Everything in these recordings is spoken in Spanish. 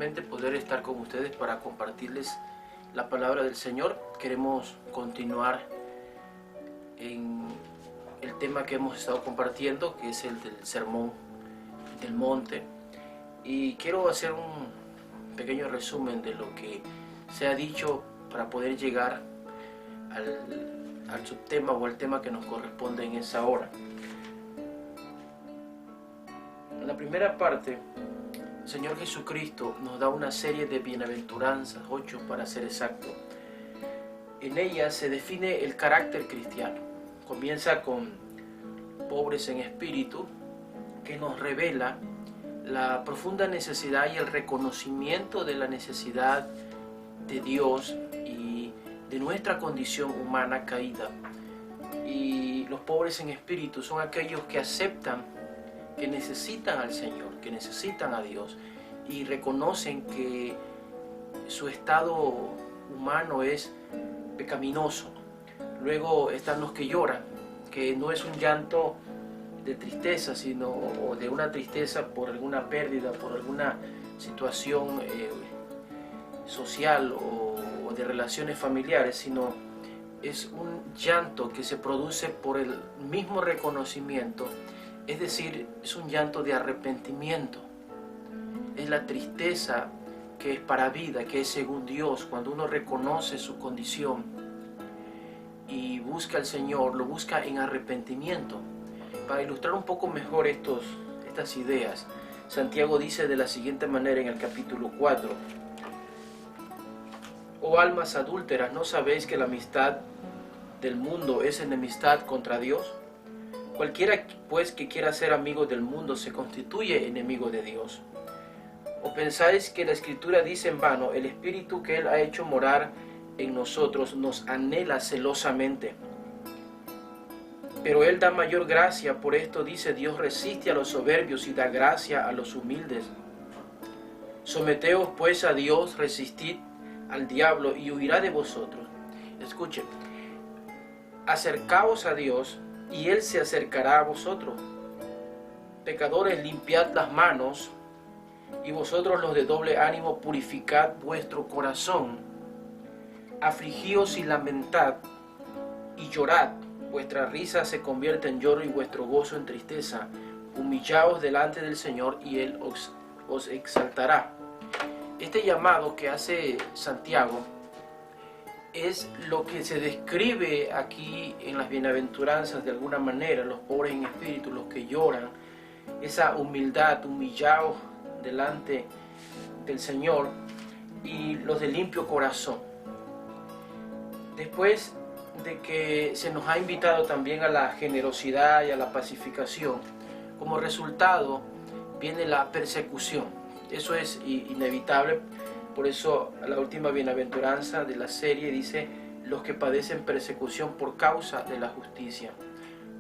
nuevamente poder estar con ustedes para compartirles la palabra del Señor. Queremos continuar en el tema que hemos estado compartiendo, que es el del Sermón del Monte. Y quiero hacer un pequeño resumen de lo que se ha dicho para poder llegar al subtema o al tema que nos corresponde en esa hora. En la primera parte, el Señor Jesucristo nos da una serie de bienaventuranzas, 8 para ser exacto. En ellas se define el carácter cristiano. Comienza con pobres en espíritu, que nos revela la profunda necesidad y el reconocimiento de la necesidad de Dios y de nuestra condición humana caída. Y los pobres en espíritu son aquellos que aceptan que necesitan al Señor, que necesitan a Dios y reconocen que su estado humano es pecaminoso. Luego están los que lloran, que no es un llanto de tristeza, sino de una tristeza por alguna pérdida, por alguna situación social o de relaciones familiares, sino es un llanto que se produce por el mismo reconocimiento. Es decir, es un llanto de arrepentimiento. Es la tristeza que es para vida, que es según Dios. Cuando uno reconoce su condición y busca al Señor, lo busca en arrepentimiento. Para ilustrar un poco mejor estas ideas, Santiago dice de la siguiente manera en el capítulo 4: Oh almas adúlteras, ¿no sabéis que la amistad del mundo es enemistad contra Dios? Cualquiera pues que quiera ser amigo del mundo se constituye enemigo de Dios. ¿O pensáis que la Escritura dice en vano, el Espíritu que Él ha hecho morar en nosotros nos anhela celosamente? Pero Él da mayor gracia, por esto dice, Dios resiste a los soberbios y da gracia a los humildes. Someteos pues a Dios, resistid al diablo y huirá de vosotros. Escuchen, acercaos a Dios y Él se acercará a vosotros. Pecadores, limpiad las manos, y vosotros los de doble ánimo, purificad vuestro corazón. Afligíos y lamentad, y llorad. Vuestra risa se convierte en lloro y vuestro gozo en tristeza. Humillaos delante del Señor y Él os exaltará. Este llamado que hace Santiago es lo que se describe aquí en las bienaventuranzas de alguna manera: los pobres en espíritu, los que lloran, esa humildad, humillaos delante del Señor, y los de limpio corazón. Después de que se nos ha invitado también a la generosidad y a la pacificación, como resultado viene la persecución. Eso es inevitable. Por eso la última bienaventuranza de la serie dice: los que padecen persecución por causa de la justicia,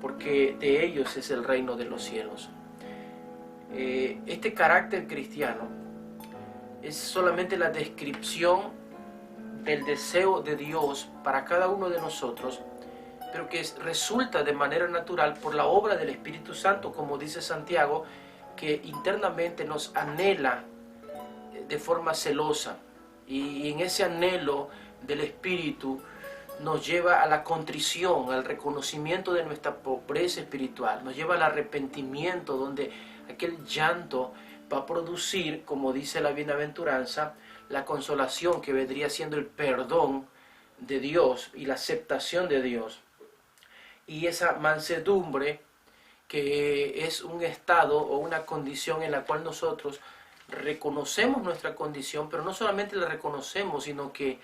porque de ellos es el reino de los cielos. Este carácter cristiano es solamente la descripción del deseo de Dios para cada uno de nosotros, pero que resulta de manera natural por la obra del Espíritu Santo, como dice Santiago, que internamente nos anhela de forma celosa, y en ese anhelo del Espíritu nos lleva a la contrición, al reconocimiento de nuestra pobreza espiritual, nos lleva al arrepentimiento, donde aquel llanto va a producir, como dice la bienaventuranza, la consolación que vendría siendo el perdón de Dios y la aceptación de Dios, y esa mansedumbre que es un estado o una condición en la cual nosotros reconocemos nuestra condición, pero no solamente la reconocemos, sino que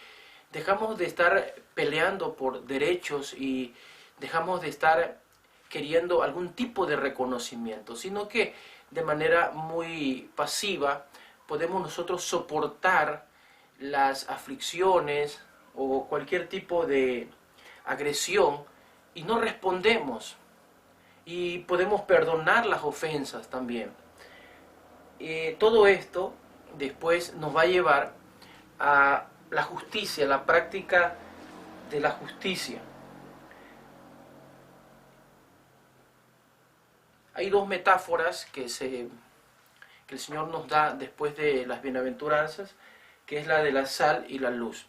dejamos de estar peleando por derechos y dejamos de estar queriendo algún tipo de reconocimiento, sino que de manera muy pasiva podemos nosotros soportar las aflicciones o cualquier tipo de agresión y no respondemos, y podemos perdonar las ofensas también. Todo esto después nos va a llevar a la justicia, la práctica de la justicia. Hay dos metáforas que que el Señor nos da después de las bienaventuranzas, que es la de la sal y la luz.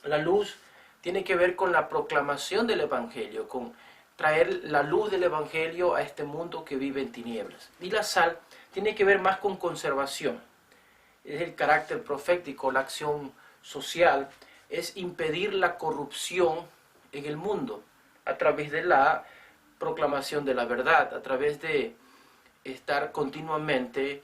La luz tiene que ver con la proclamación del Evangelio, con traer la luz del Evangelio a este mundo que vive en tinieblas. Y la sal tiene que ver más con conservación. Es el carácter profético, la acción social, es impedir la corrupción en el mundo a través de la proclamación de la verdad, a través de estar continuamente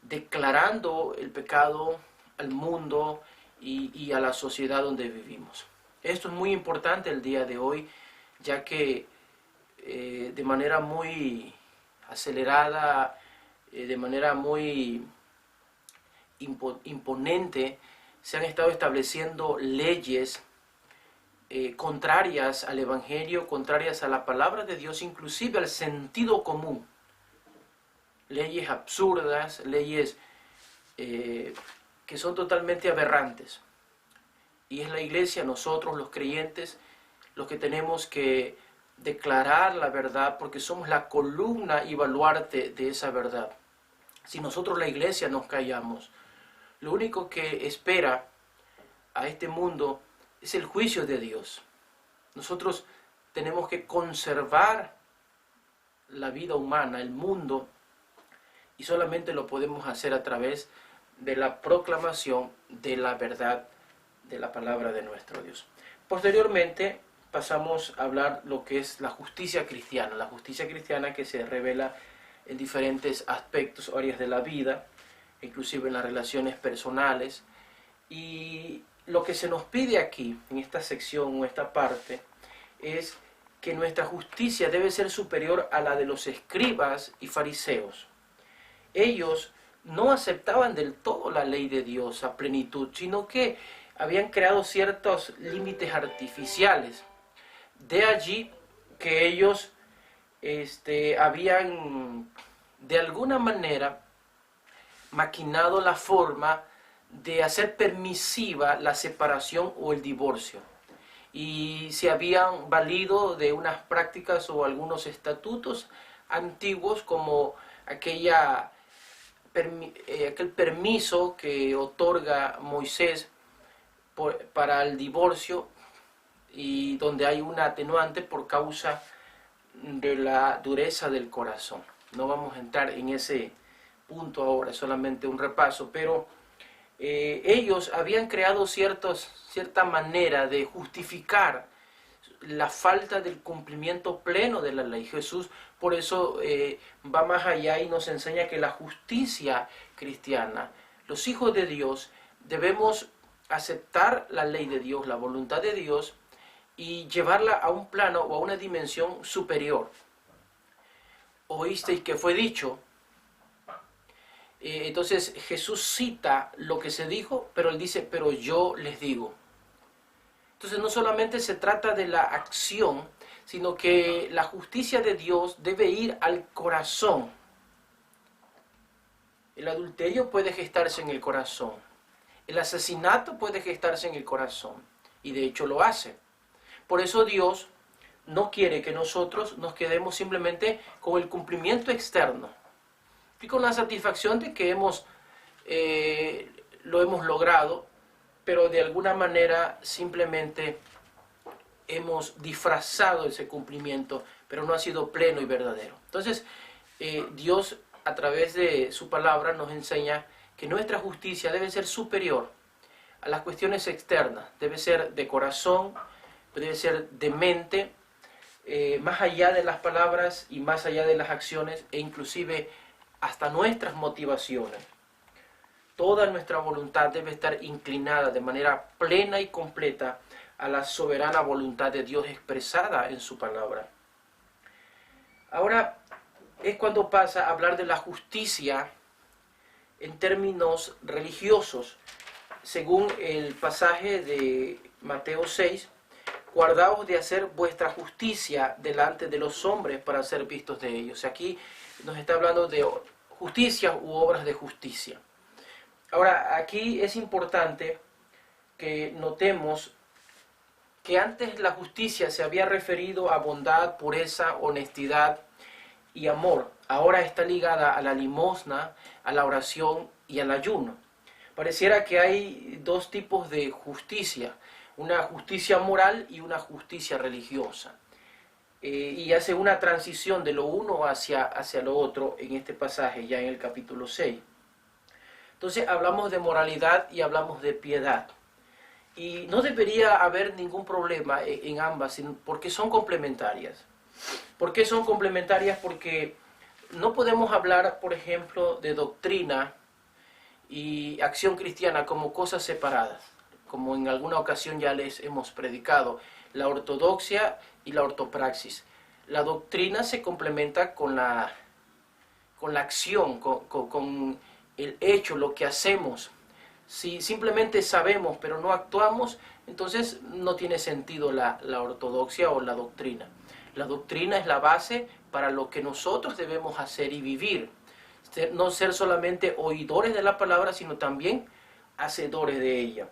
declarando el pecado al mundo y a la sociedad donde vivimos. Esto es muy importante el día de hoy, ya que de manera muy acelerada, de manera muy imponente, se han estado estableciendo leyes contrarias al Evangelio, contrarias a la palabra de Dios, inclusive al sentido común. Leyes absurdas, leyes que son totalmente aberrantes. Y es la iglesia, nosotros los creyentes, los que tenemos que declarar la verdad, porque somos la columna y baluarte de esa verdad. Si nosotros la iglesia nos callamos, lo único que espera a este mundo es el juicio de Dios. Nosotros tenemos que conservar la vida humana, el mundo, y solamente lo podemos hacer a través de la proclamación de la verdad de la palabra de nuestro Dios. Posteriormente pasamos a hablar lo que es la justicia cristiana que se revela en diferentes aspectos o áreas de la vida, inclusive en las relaciones personales. Y lo que se nos pide aquí, en esta sección o esta parte, es que nuestra justicia debe ser superior a la de los escribas y fariseos. Ellos no aceptaban del todo la ley de Dios a plenitud, sino que habían creado ciertos límites artificiales. De allí que ellos habían de alguna manera maquinado la forma de hacer permisiva la separación o el divorcio. Y se habían valido de unas prácticas o algunos estatutos antiguos, como aquel permiso que otorga Moisés para el divorcio, y donde hay una atenuante por causa de la dureza del corazón. No vamos a entrar en ese punto ahora, es solamente un repaso, pero ellos habían creado cierta manera de justificar la falta del cumplimiento pleno de la ley. Jesús por eso va más allá y nos enseña que la justicia cristiana, los hijos de Dios, debemos aceptar la ley de Dios, la voluntad de Dios, y llevarla a un plano o a una dimensión superior. Oísteis que fue dicho. Entonces Jesús cita lo que se dijo, pero él dice, pero yo les digo. Entonces no solamente se trata de la acción, sino que la justicia de Dios debe ir al corazón. El adulterio puede gestarse en el corazón. El asesinato puede gestarse en el corazón. Y de hecho lo hace. Por eso Dios no quiere que nosotros nos quedemos simplemente con el cumplimiento externo y con la satisfacción de que lo hemos logrado, pero de alguna manera simplemente hemos disfrazado ese cumplimiento, pero no ha sido pleno y verdadero. Entonces, Dios a través de su palabra nos enseña que nuestra justicia debe ser superior a las cuestiones externas, debe ser de corazón, debe ser de mente, más allá de las palabras y más allá de las acciones, e inclusive hasta nuestras motivaciones. Toda nuestra voluntad debe estar inclinada de manera plena y completa a la soberana voluntad de Dios expresada en su palabra. Ahora es cuando pasa a hablar de la justicia en términos religiosos. Según el pasaje de Mateo 6, guardaos de hacer vuestra justicia delante de los hombres para ser vistos de ellos. Aquí nos está hablando de justicia u obras de justicia. Ahora, aquí es importante que notemos que antes la justicia se había referido a bondad, pureza, honestidad y amor ahora está ligada a la limosna, a la oración y al ayuno. Pareciera que hay dos tipos de justicia, una justicia moral y una justicia religiosa. Y hace una transición de lo uno hacia lo otro en este pasaje, ya en el capítulo 6. Entonces hablamos de moralidad y hablamos de piedad. Y no debería haber ningún problema en ambas, porque son complementarias. ¿Por qué son complementarias? Porque no podemos hablar, por ejemplo, de doctrina y acción cristiana como cosas separadas, como en alguna ocasión ya les hemos predicado, la ortodoxia y la ortopraxis. La doctrina se complementa con la acción, con el hecho, lo que hacemos. Si simplemente sabemos pero no actuamos, entonces no tiene sentido la ortodoxia o la doctrina. La doctrina es la base para lo que nosotros debemos hacer y vivir. No ser solamente oidores de la palabra, sino también hacedores de ella.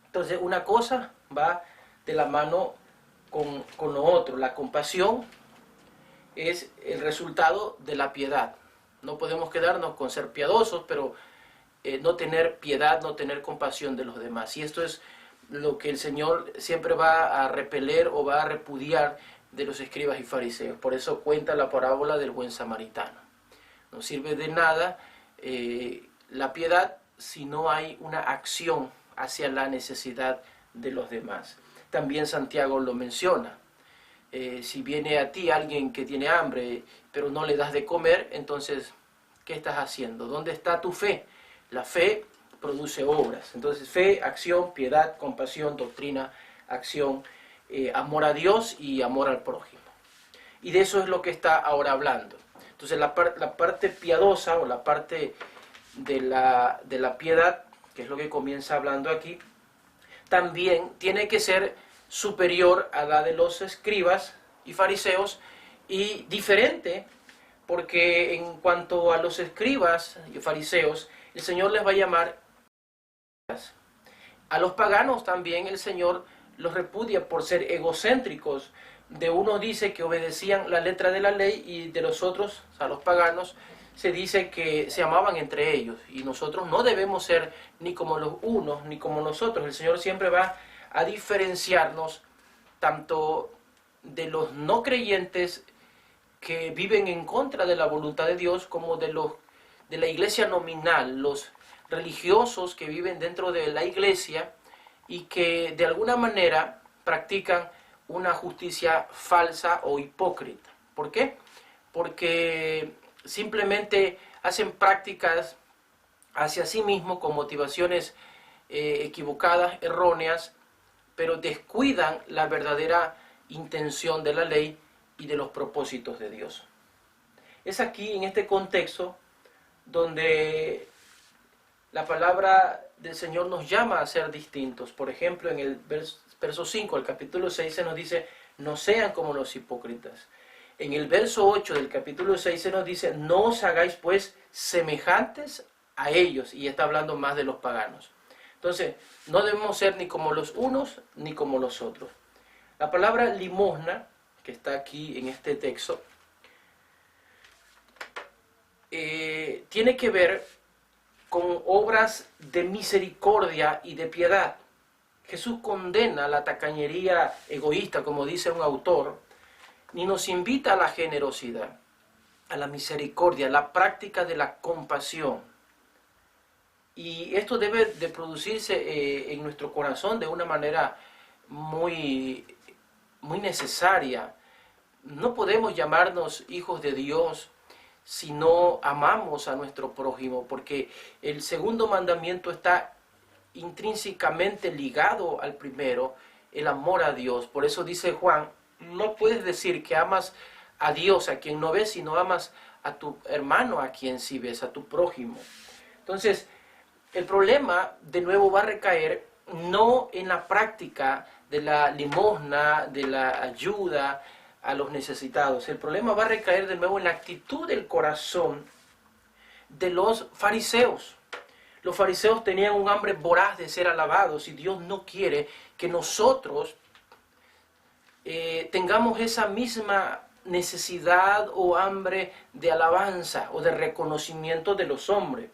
Entonces una cosa va de la mano con lo otro. La compasión es el resultado de la piedad. No podemos quedarnos con ser piadosos, pero no tener piedad, no tener compasión de los demás. Y esto es lo que el Señor siempre va a repeler o va a repudiar de los escribas y fariseos. Por eso cuenta la parábola del buen samaritano. No sirve de nada la piedad si no hay una acción hacia la necesidad de los demás. También Santiago lo menciona. Si viene a ti alguien que tiene hambre, pero no le das de comer, entonces, ¿qué estás haciendo? ¿Dónde está tu fe? La fe produce obras. Entonces, fe, acción, piedad, compasión, doctrina, acción, amor a Dios y amor al prójimo. Y de eso es lo que está ahora hablando. Entonces, la parte piadosa o la parte de la piedad, que es lo que comienza hablando aquí, también tiene que ser superior a la de los escribas y fariseos y diferente, porque en cuanto a los escribas y fariseos, el Señor les va a llamar. A los paganos también el Señor los repudia por ser egocéntricos. De unos dice que obedecían la letra de la ley y de los otros, a los paganos, se dice que se amaban entre ellos. Y nosotros no debemos ser ni como los unos ni como nosotros. El Señor siempre va a diferenciarnos tanto de los no creyentes que viven en contra de la voluntad de Dios como de la iglesia nominal, los religiosos que viven dentro de la iglesia y que de alguna manera practican una justicia falsa o hipócrita. ¿Por qué? Porque simplemente hacen prácticas hacia sí mismos con motivaciones equivocadas, erróneas, pero descuidan la verdadera intención de la ley y de los propósitos de Dios. Es aquí, en este contexto, donde la palabra del Señor nos llama a ser distintos. Por ejemplo, en el verso 5, el capítulo 6, se nos dice, no sean como los hipócritas. En el verso 8 del capítulo 6 se nos dice, no os hagáis pues semejantes a ellos. Y está hablando más de los paganos. Entonces, no debemos ser ni como los unos ni como los otros. La palabra limosna, que está aquí en este texto, tiene que ver con obras de misericordia y de piedad. Jesús condena la tacañería egoísta, como dice un autor, ni nos invita a la generosidad, a la misericordia, a la práctica de la compasión. Y esto debe de producirse en nuestro corazón de una manera muy necesaria. No podemos llamarnos hijos de Dios si no amamos a nuestro prójimo, porque el segundo mandamiento está intrínsecamente ligado al primero, el amor a Dios. Por eso dice Juan, no puedes decir que amas a Dios a quien no ves, sino amas a tu hermano a quien sí ves, a tu prójimo. Entonces, el problema de nuevo va a recaer no en la práctica de la limosna, de la ayuda a los necesitados. El problema va a recaer de nuevo en la actitud del corazón de los fariseos. Los fariseos tenían un hambre voraz de ser alabados y Dios no quiere que nosotros tengamos esa misma necesidad o hambre de alabanza o de reconocimiento de los hombres.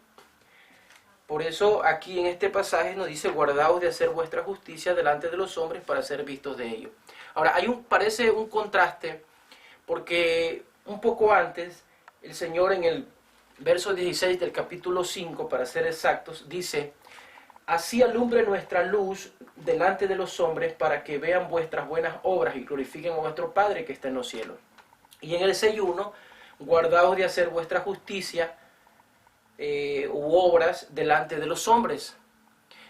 Por eso aquí en este pasaje nos dice: guardaos de hacer vuestra justicia delante de los hombres para ser vistos de ellos. Ahora, parece un contraste, porque un poco antes el Señor, en el verso 16 del capítulo 5, para ser exactos, dice: así alumbre nuestra luz delante de los hombres, para que vean vuestras buenas obras y glorifiquen a vuestro Padre que está en los cielos. Y en el 6:1, guardaos de hacer vuestra justicia u obras delante de los hombres.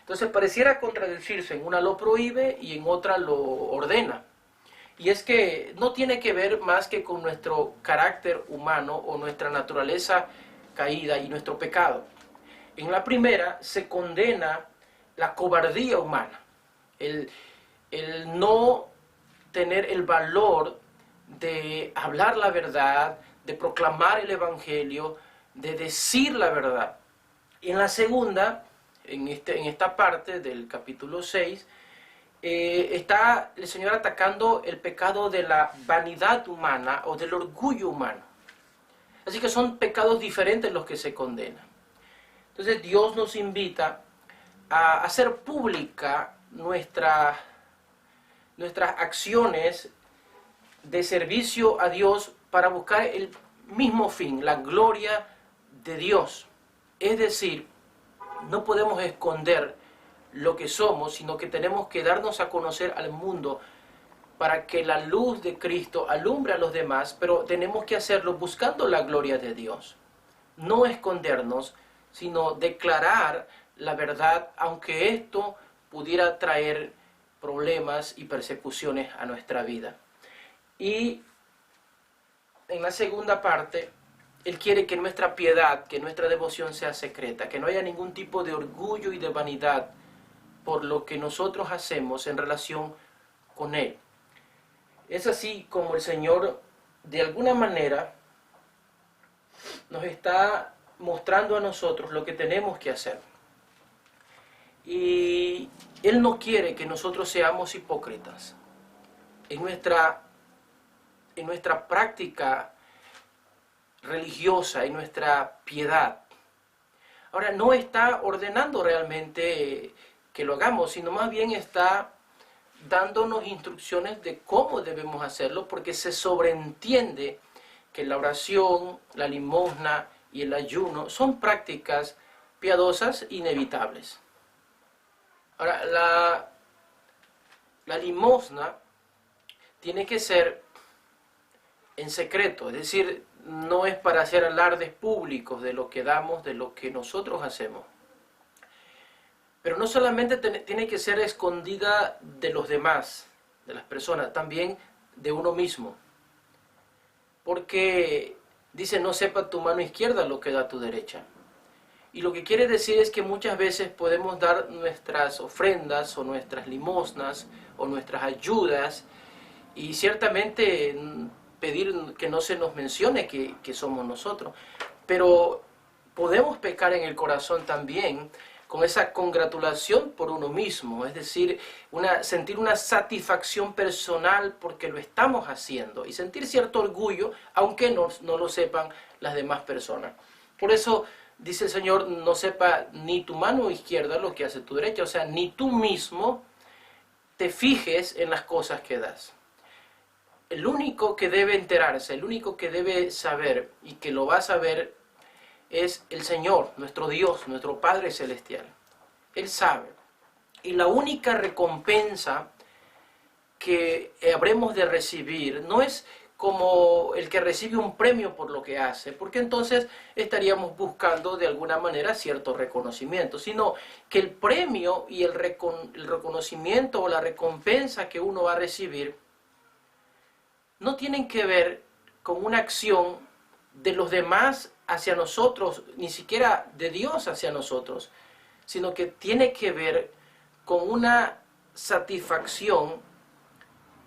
Entonces pareciera contradecirse: en una lo prohíbe y en otra lo ordena. Y es que no tiene que ver más que con nuestro carácter humano o nuestra naturaleza caída y nuestro pecado. En la primera se condena la cobardía humana, el no tener el valor de hablar la verdad, de proclamar el evangelio, de decir la verdad. Y en la segunda, en esta parte del capítulo 6, está el Señor atacando el pecado de la vanidad humana o del orgullo humano. Así que son pecados diferentes los que se condenan. Entonces Dios nos invita a hacer pública nuestras acciones de servicio a Dios para buscar el mismo fin, la gloria de Dios. Es decir, no podemos esconder lo que somos, sino que tenemos que darnos a conocer al mundo para que la luz de Cristo alumbre a los demás, pero tenemos que hacerlo buscando la gloria de Dios. No escondernos, sino declarar la verdad, aunque esto pudiera traer problemas y persecuciones a nuestra vida. Y en la segunda parte, Él quiere que nuestra piedad, que nuestra devoción sea secreta, que no haya ningún tipo de orgullo y de vanidad por lo que nosotros hacemos en relación con Él. Es así como el Señor, de alguna manera, nos está mostrando a nosotros lo que tenemos que hacer. Y Él no quiere que nosotros seamos hipócritas en nuestra práctica religiosa, en nuestra piedad. Ahora, no está ordenando realmente que lo hagamos, sino más bien está dándonos instrucciones de cómo debemos hacerlo, porque se sobreentiende que la oración, la limosna y el ayuno son prácticas piadosas inevitables. Ahora, la limosna tiene que ser en secreto, es decir, no es para hacer alardes públicos de lo que damos, de lo que nosotros hacemos. Pero no solamente tiene que ser escondida de los demás, de las personas, también de uno mismo. Porque dice: no sepa tu mano izquierda lo que da tu derecha. Y lo que quiere decir es que muchas veces podemos dar nuestras ofrendas o nuestras limosnas o nuestras ayudas y ciertamente pedir que no se nos mencione que somos nosotros. Pero podemos pecar en el corazón también con esa congratulación por uno mismo, es decir, sentir una satisfacción personal porque lo estamos haciendo y sentir cierto orgullo, aunque no lo sepan las demás personas. Por eso dice el Señor: no sepa ni tu mano izquierda lo que hace tu derecha, o sea, ni tú mismo te fijes en las cosas que das. El único que debe enterarse, el único que debe saber y que lo va a saber es el Señor, nuestro Dios, nuestro Padre Celestial. Él sabe. Y la única recompensa que habremos de recibir no es como el que recibe un premio por lo que hace, porque entonces estaríamos buscando de alguna manera cierto reconocimiento, sino que el premio y el reconocimiento o la recompensa que uno va a recibir no tienen que ver con una acción de los demás hacia nosotros, ni siquiera de Dios hacia nosotros, sino que tiene que ver con una satisfacción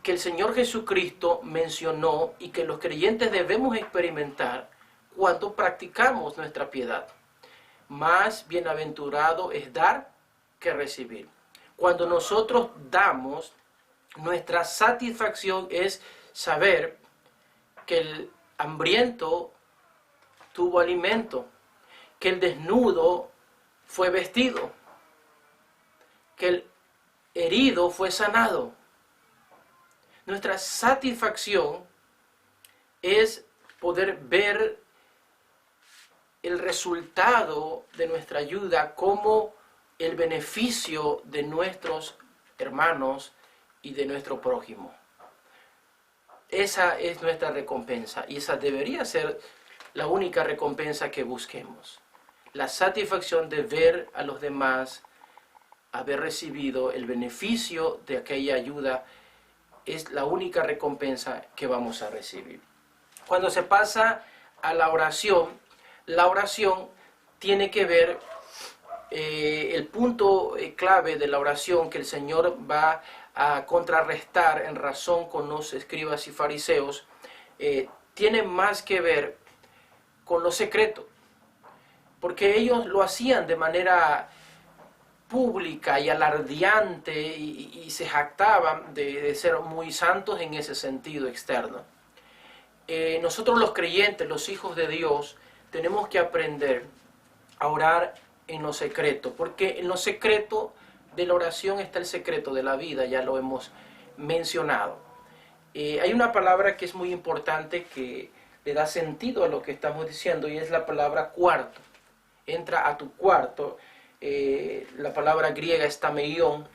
que el Señor Jesucristo mencionó y que los creyentes debemos experimentar cuando practicamos nuestra piedad. Más bienaventurado es dar que recibir. Cuando nosotros damos, nuestra satisfacción es saber que el hambriento tuvo alimento, que el desnudo fue vestido, que el herido fue sanado. Nuestra satisfacción es poder ver el resultado de nuestra ayuda como el beneficio de nuestros hermanos y de nuestro prójimo. Esa es nuestra recompensa y esa debería ser la única recompensa que busquemos. La satisfacción de ver a los demás haber recibido el beneficio de aquella ayuda es la única recompensa que vamos a recibir. Cuando se pasa a la oración tiene que ver, el punto clave de la oración que el Señor va a contrarrestar en razón con los escribas y fariseos, tiene más que ver con lo secreto, porque ellos lo hacían de manera pública y alardeante y se jactaban de ser muy santos en ese sentido externo. Nosotros los creyentes, los hijos de Dios, tenemos que aprender a orar en lo secreto, porque en lo secreto de la oración está el secreto de la vida, ya lo hemos mencionado. Hay una palabra que es muy importante que le da sentido a lo que estamos diciendo y es la palabra cuarto. Entra a tu cuarto. La palabra griega estameión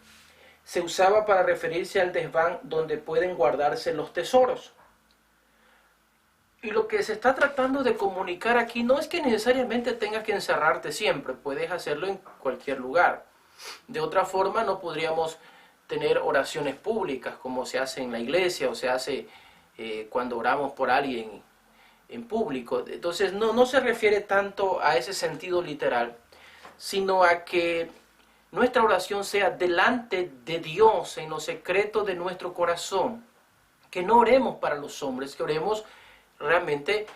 se usaba para referirse al desván donde pueden guardarse los tesoros. Y lo que se está tratando de comunicar aquí no es que necesariamente tengas que encerrarte siempre, puedes hacerlo en cualquier lugar. De otra forma no podríamos tener oraciones públicas como se hace en la iglesia o se hace cuando oramos por alguien en público. Entonces no se refiere tanto a ese sentido literal, sino a que nuestra oración sea delante de Dios en lo secreto de nuestro corazón. Que no oremos para los hombres, que oremos realmente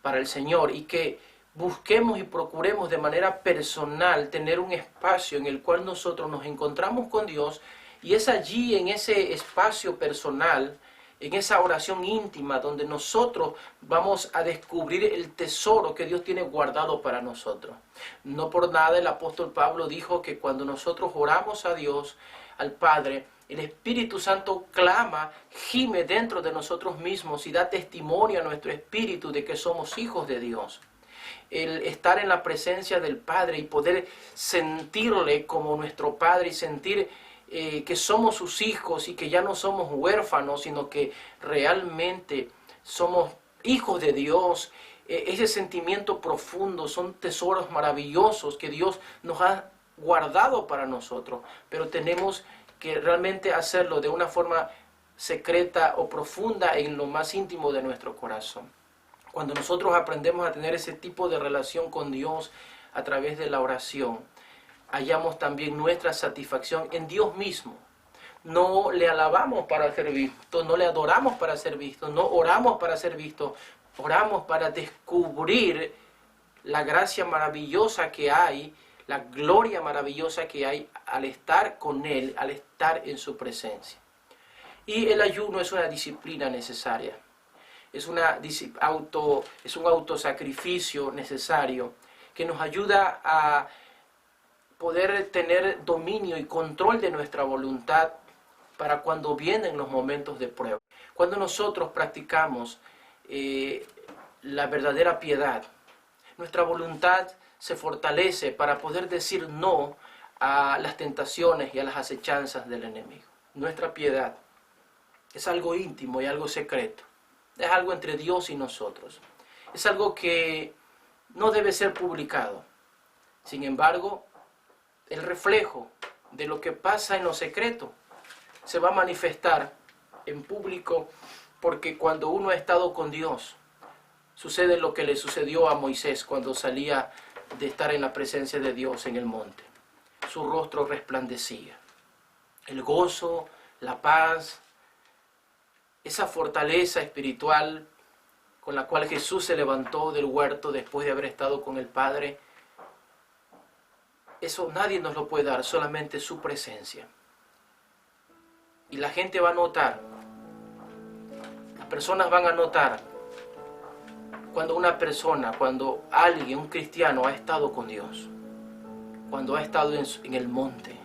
para el Señor y que busquemos y procuremos de manera personal tener un espacio en el cual nosotros nos encontramos con Dios y es allí en ese espacio personal, en esa oración íntima donde nosotros vamos a descubrir el tesoro que Dios tiene guardado para nosotros. No por nada el apóstol Pablo dijo que cuando nosotros oramos a Dios, al Padre, el Espíritu Santo clama, gime dentro de nosotros mismos y da testimonio a nuestro espíritu de que somos hijos de Dios. El estar en la presencia del Padre y poder sentirle como nuestro Padre y sentir que somos sus hijos y que ya no somos huérfanos, sino que realmente somos hijos de Dios. Ese sentimiento profundo son tesoros maravillosos que Dios nos ha guardado para nosotros, pero tenemos que realmente hacerlo de una forma secreta o profunda en lo más íntimo de nuestro corazón. Cuando nosotros aprendemos a tener ese tipo de relación con Dios a través de la oración, hallamos también nuestra satisfacción en Dios mismo. No le alabamos para ser visto, no le adoramos para ser visto, no oramos para ser visto, oramos para descubrir la gracia maravillosa que hay, la gloria maravillosa que hay al estar con Él, al estar en su presencia. Y el ayuno es una disciplina necesaria, es un autosacrificio necesario que nos ayuda a poder tener dominio y control de nuestra voluntad para cuando vienen los momentos de prueba. Cuando nosotros practicamos la verdadera piedad, nuestra voluntad se fortalece para poder decir no a las tentaciones y a las acechanzas del enemigo. Nuestra piedad es algo íntimo y algo secreto. Es algo entre Dios y nosotros. Es algo que no debe ser publicado. Sin embargo, el reflejo de lo que pasa en lo secreto se va a manifestar en público, porque cuando uno ha estado con Dios, sucede lo que le sucedió a Moisés cuando salía de estar en la presencia de Dios en el monte. Su rostro resplandecía. El gozo, la paz, esa fortaleza espiritual con la cual Jesús se levantó del huerto después de haber estado con el Padre, eso nadie nos lo puede dar, solamente su presencia. Y la gente va a notar, las personas van a notar cuando una persona, cuando alguien, un cristiano ha estado con Dios, cuando ha estado en el monte,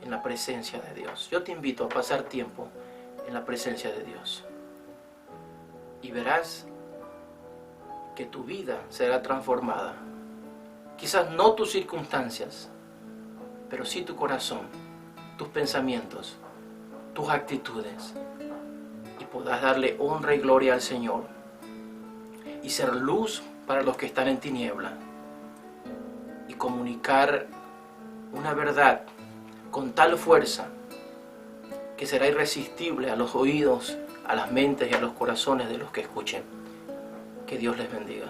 en la presencia de Dios. Yo te invito a pasar tiempo en la presencia de Dios y verás que tu vida será transformada. Quizás no tus circunstancias, pero sí tu corazón, tus pensamientos, tus actitudes, y podrás darle honra y gloria al Señor y ser luz para los que están en tiniebla y comunicar una verdad con tal fuerza que será irresistible a los oídos, a las mentes y a los corazones de los que escuchen. Que Dios les bendiga.